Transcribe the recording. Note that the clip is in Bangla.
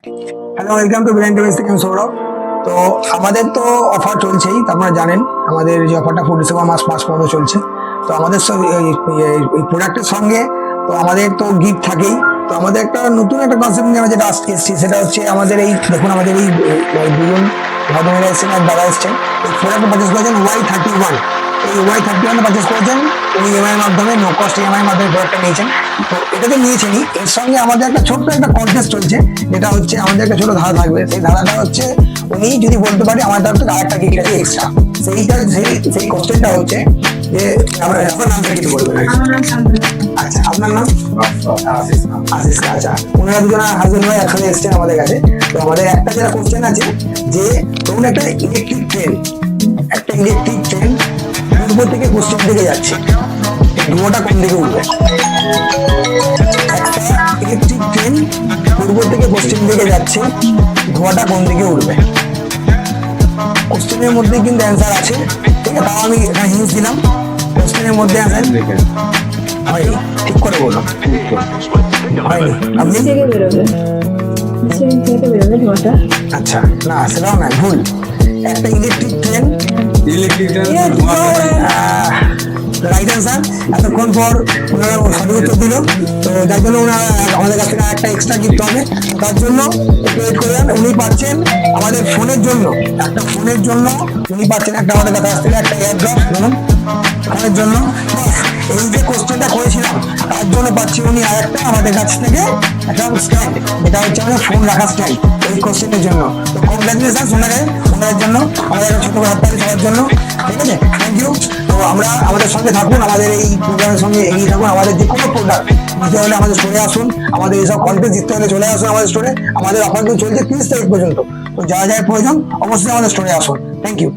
Hello, welcome to brand TV থেকে সৌরভ। তো আমাদের তো অফার চলছেই, আপনারা জানেন আমাদের যে অফারটা 4 ডিসেম্বর মাস পর্যন্ত চলছে। তো আমাদের এই প্রোডাক্টের সঙ্গে তো আমাদের তো গিফট থাকেই। তো আমাদের একটা নতুন একটা কনসেপ্ট নিয়ে আমরা যেটা এসেছি সেটা হচ্ছে আমাদের এই দেখুন আমাদের এই দুজন ভদ্রমহিলা এসেছেন আর দাদা এসেছেন। এই প্রোডাক্ট পারচেস করেছেন Y31। এই Y31 পারচেস করেছেন উনি ইএমআই এর মাধ্যমে, নো কস্ট ইএমআই এর মাধ্যমে প্রোডাক্টটা নিয়েছেন। তো এটা তো নিয়েছেনই, এর সঙ্গে আমাদের একটা ছোট্ট একটা কন্টেস্ট চলছে, যেটা হচ্ছে আমাদের একটা ছোট ধাঁধা থাকবে। সেই ধাঁধাটা হচ্ছে উনি যদি বলতে পারে আমার তরফ থেকে আরেকটা গিফট আছে এক্সট্রা। সেই কোশ্চেনটা হচ্ছে যে আপনার নামটা কিছু বলবেন। আচ্ছা, আপনার নাম? আশিস। আচ্ছা, ওনারা দুজন হাজবেন্ড ওয়াইফ একসাথে এসেছেন আমাদের কাছে। তো আমাদের একটা যেটা কোশ্চেন আছে যে ধরুন একটা ইলেকট্রিক ট্রেন পূর্ব থেকে পশ্চিম দিকে যাচ্ছে, ধোঁয়াটা কোন দিকে উঠবে? একটা ইলেকট্রিক ট্রেন পূর্ব থেকে পশ্চিম দিকে যাচ্ছে, ধোঁয়াটা কোন দিকে উঠবে? কোশ্চেনের মধ্যে কিন্তু অ্যান্সার আছে, ঠিক আছে? তাও আমি এখানে হিন্টস দিলাম, কোশ্চেনের মধ্যে অ্যান্সার হয়নি। ঠিক করে বলুন, হয়নি। আপনি? আচ্ছা, না সেটাও নয়, ভুল। একটা ইলেকট্রিক ট্রেন রাইট অ্যান্সার। এতক্ষণ পর ওনারা সঠিক উত্তর দিল। তো যার জন্য ওনারা আমাদের কাছ থেকে একটা এক্সট্রা গিফট হবে, তার জন্য একটু ওয়েট করে যান। উনি পাচ্ছেন আমাদের ফোনের জন্য উনি পাচ্ছেন একটা আমাদের কাছ থেকে একটা এয়ারড্রপ ধরুন ফোনের জন্য। এই যে কোশ্চেনটা করেছিলাম তার জন্য পাচ্ছি উনি আরেকটা আমাদের কাছ থেকে একটা স্ট্যান্ড, যেটা হচ্ছে আমাদের ফোন রাখার স্ট্যান্ড এই কোশ্চেনের জন্য। তো কংগ্রাচুলেশন ওনাদের জন্য, আমাদের একটা ছোট হাততালি সবার জন্য, ঠিক আছে? Thank you. তো আমাদের সঙ্গে থাকুন, আমাদের এই প্রোগ্রামের সঙ্গে এগিয়ে থাকুন। আমাদের যে কোনো প্রোডাক্ট নিতে হলে আমাদের স্টোরে আসুন, আমাদের এইসব কন্টেন্ট দিতে হলে চলে আসুন আমাদের স্টোরে। আমাদের অফার কিন্তু চলছে 30 তারিখ পর্যন্ত। তো যা যা প্রয়োজন অবশ্যই আমাদের স্টোরে আসুন। Thank you.